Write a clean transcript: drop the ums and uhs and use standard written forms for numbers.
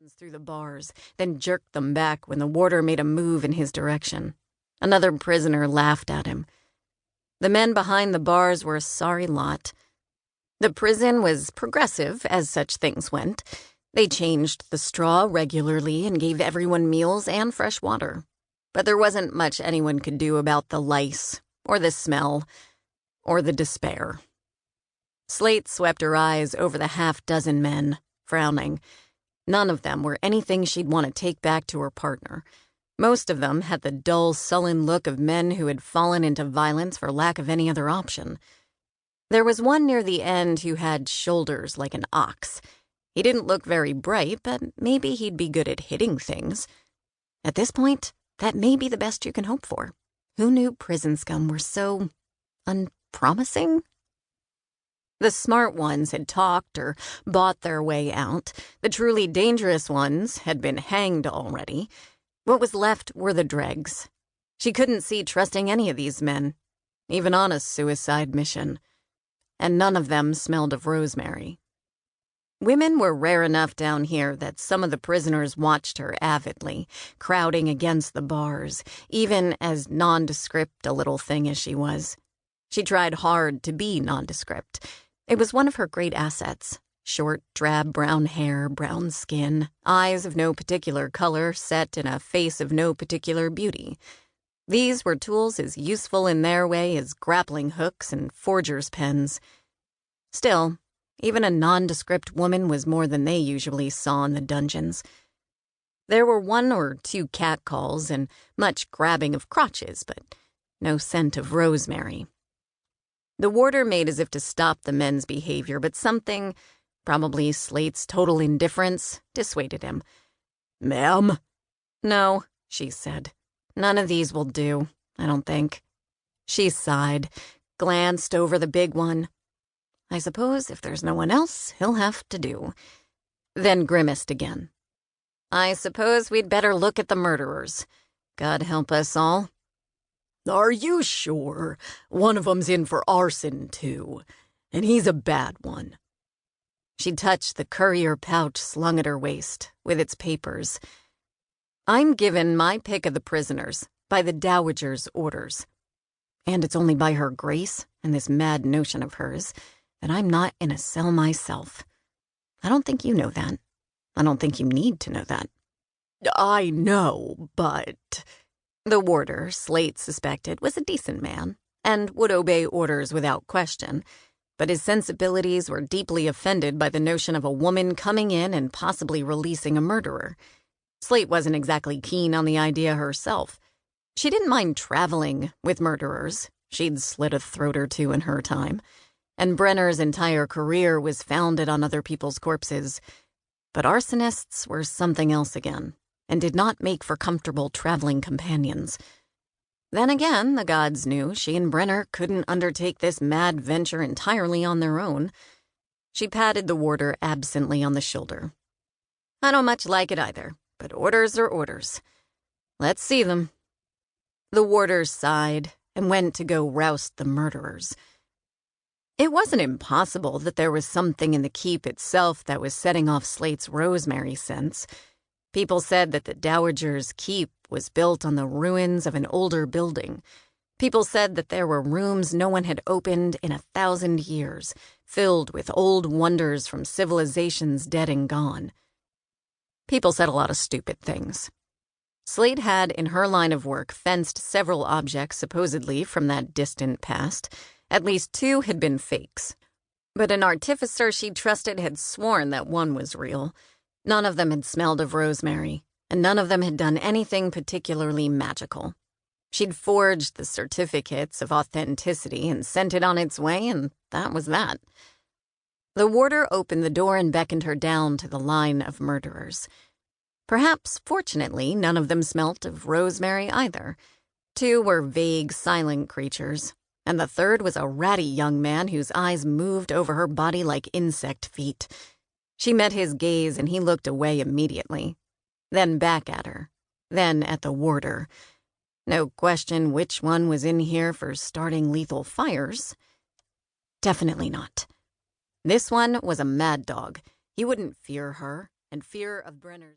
hands through the bars, then jerked them back when the warder made a move in his direction. Another prisoner laughed at him. The men behind the bars were a sorry lot. The prison was progressive, as such things went. They changed the straw regularly and gave everyone meals and fresh water. But there wasn't much anyone could do about the lice, or the smell, or the despair. Slate swept her eyes over the half-dozen men, frowning. None of them were anything she'd want to take back to her partner. Most of them had the dull, sullen look of men who had fallen into violence for lack of any other option. There was one near the end who had shoulders like an ox. He didn't look very bright, but maybe he'd be good at hitting things. At this point, that may be the best you can hope for. Who knew prison scum were so unpromising? The smart ones had talked or bought their way out. The truly dangerous ones had been hanged already. What was left were the dregs. She couldn't see trusting any of these men, even on a suicide mission. And none of them smelled of rosemary. Women were rare enough down here that some of the prisoners watched her avidly, crowding against the bars, even as nondescript a little thing as she was. She tried hard to be nondescript. It was one of her great assets. Short, drab brown hair, brown skin, eyes of no particular color set in a face of no particular beauty. These were tools as useful in their way as grappling hooks and forger's pens. Still, even a nondescript woman was more than they usually saw in the dungeons. There were 1 or 2 catcalls and much grabbing of crotches, but no scent of rosemary. The warder made as if to stop the men's behavior, but something, probably Slate's total indifference, dissuaded him. "Ma'am?" "No," she said. "None of these will do, I don't think." She sighed, glanced over the big one. "I suppose if there's no one else, he'll have to do." Then grimaced again. "I suppose we'd better look at the murderers. God help us all." "Are you sure? One of 'em's in for arson, too. And he's a bad one." She touched the courier pouch slung at her waist, with its papers. "I'm given my pick of the prisoners, by the Dowager's orders. And it's only by her grace, and this mad notion of hers, that I'm not in a cell myself. I don't think you know that. I don't think you need to know that." "I know, but—" The warder, Slate suspected, was a decent man, and would obey orders without question, but his sensibilities were deeply offended by the notion of a woman coming in and possibly releasing a murderer. Slate wasn't exactly keen on the idea herself. She didn't mind traveling with murderers. She'd slit a throat or 2 in her time, and Brenner's entire career was founded on other people's corpses. But arsonists were something else again, and did not make for comfortable traveling companions. Then again, the gods knew she and Brenner couldn't undertake this mad venture entirely on their own. She patted the warder absently on the shoulder. "I don't much like it either, but orders are orders. Let's see them." The warder sighed and went to go roust the murderers. It wasn't impossible that there was something in the keep itself that was setting off Slate's rosemary scents. People said that the Dowager's keep was built on the ruins of an older building. People said that there were rooms no one had opened in 1,000 years, filled with old wonders from civilizations dead and gone. People said a lot of stupid things. Slate had, in her line of work, fenced several objects supposedly from that distant past. At least 2 had been fakes. But an artificer she trusted had sworn that one was real. None of them had smelled of rosemary, and none of them had done anything particularly magical. She'd forged the certificates of authenticity and sent it on its way, and that was that. The warder opened the door and beckoned her down to the line of murderers. Perhaps, fortunately, none of them smelt of rosemary either. 2 were vague, silent creatures, and the third was a ratty young man whose eyes moved over her body like insect feet. She met his gaze, and he looked away immediately. Then back at her. Then at the warder. No question which one was in here for starting lethal fires. Definitely not. This one was a mad dog. He wouldn't fear her, and fear of Brenner's